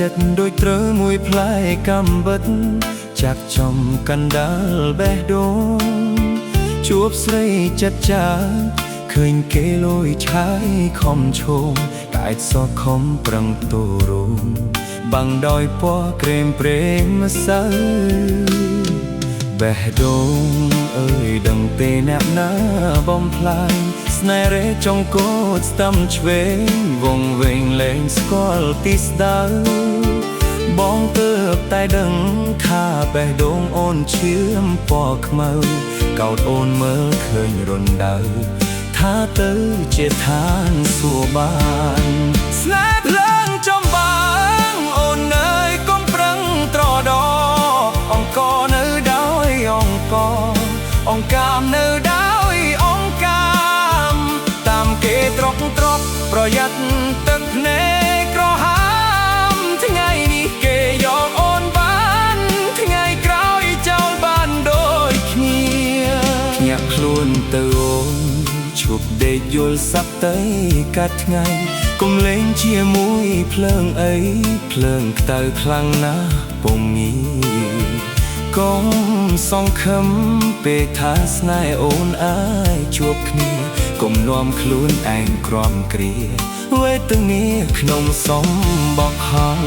ចិត្តដូចត្រូវមួយផ្លែកំបិតចាក់ចំកណ្ដាលបេះដូងជួបស្រីចិត្តចាឃើញគេលួយឆាយខំឈោមតែសោះខំប្រឹងតូរោមបាំងដោយពណ៌ក្រែមប្រេមម្សៅបេះដូងអើយដឹងទេអ្នកណាបំផ្លាញស្នេហ៍រេចង់កូតស្តំឆ្វេងវងវែងលែងស្គាល់ទីស្ដៅបងទើបតែដឹងថាបេះដូងអូនឈាមពណ៌ខ្មៅកោតអូនមើលឃើញរណ្ដៅថាទៅជាឋានសួគ៌បានស្នេហ៍ភ្លើងចំបាំងអូននៅកុំប្រឹងត្រដអង្គនៅដោយអង្គកាមនៅដោយអង្គកាមតាមគេត្រកប្រយ័ត្នទឹកភ្នែកក្រហាមថ្ងៃនេះគេយកអូនបានថ្ងៃក្រោយចោលបានដូចគ្នាញាក់ខ្លួនទៅអូនឈប់ដេកយល់សັບទៅកាត់ថ្ងៃកុំលេងជាមួយភ្លើងអីភ្លើងក្តៅខ្លាំងណាស់ពុំងាយកុំសង្ឃឹមពេលថាស្នេហ៍អូនអាចជួបគ្នាកុំនាំខ្លួនឯងក្រំគ្រាវេទនាក្នុងសំបកហង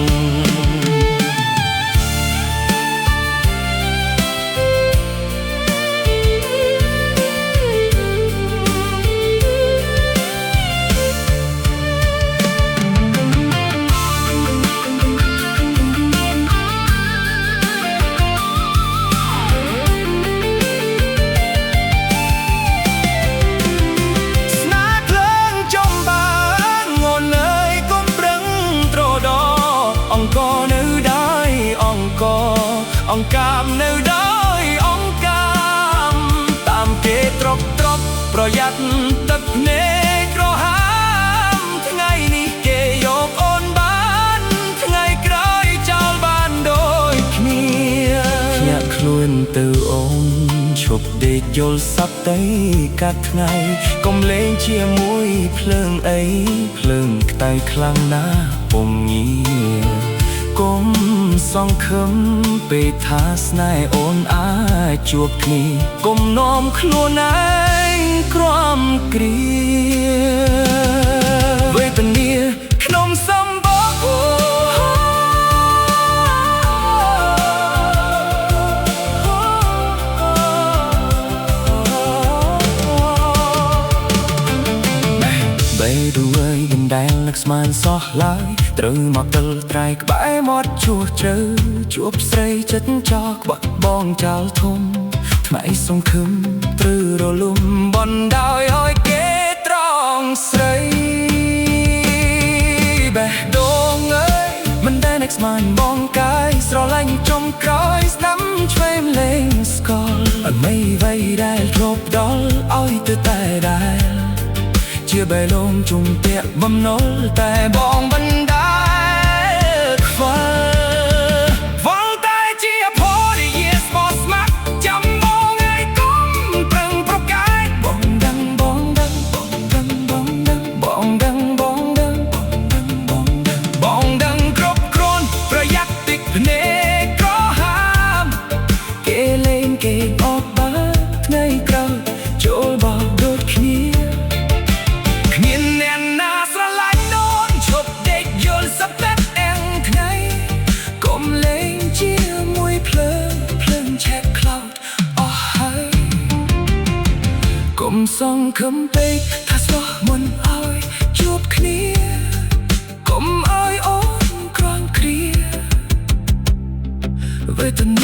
អង្គកាមនៅដោយអង្គកាមតាមគេត្រកប្រយ័ត្នទឹកភ្នែកក្រហាមថ្ងៃនេះគេយកអូនបានថ្ងៃក្រោយចោលបានដូចគ្នាញាក់ខ្លួនទៅអូនឈប់ដេកយល់សັບទៅកាត់ថ្ងៃកុំលេងជាមួយភ្លើងអីភ្លើងក្តៅខ្លាំងណាស់ពុំងាកុំសង្ឃឹមពេលថាស្នេហ៍អូនអាចជួបគ្នាកុំនាំខ្លួនឯងក្រំគ្រាវេទនាក្នុងសម្បកបែររួយដណ្ដែលនឹកស្មានសោះឡើយត្រូវមកទិលត្រៃក្បែរមាត់ជួជ្រៅជួបស្រីចិត្តចោក្បត់បងចោលធំថ្មីសង្ឃឹមត្រូវរលំបណ្ដោយឲ្យគេត្រង់ស្រីបេះដូងអើយមិនដែលនឹកស្មានបងកាយស្រឡាញ់ចំក្រោយស្ដាំឆ្វេងលេងស្កល់អត់mấyអ្វីដែលធ្លាប់ដល់ឲ្យទៅតែដែលជាបេះដូងជុំពាក់បំណុលតែបងបណ្ដែលខ្វល់វល់តែជាផរិយាស្មោះស្ម័គ្រចាំបងឲ្យកុំប្រឹងប្រកែកបងដឹងបងដឹងបងដឹងបងដឹងបងដឹងបងដឹងបងដឹងគ្រប់គ្រាន់ប្រយ័ត្នទឹកភ្នែកក្រហាមគេលេងគេអបបាថ្ងៃក្រោយចូលបោកដូចគ្នាកុំសង្ឃឹមពេកថាស្មោះមុនឲ្យជួបគ្នាកុំឲ្យអូនក្រំគ្រាវេទនា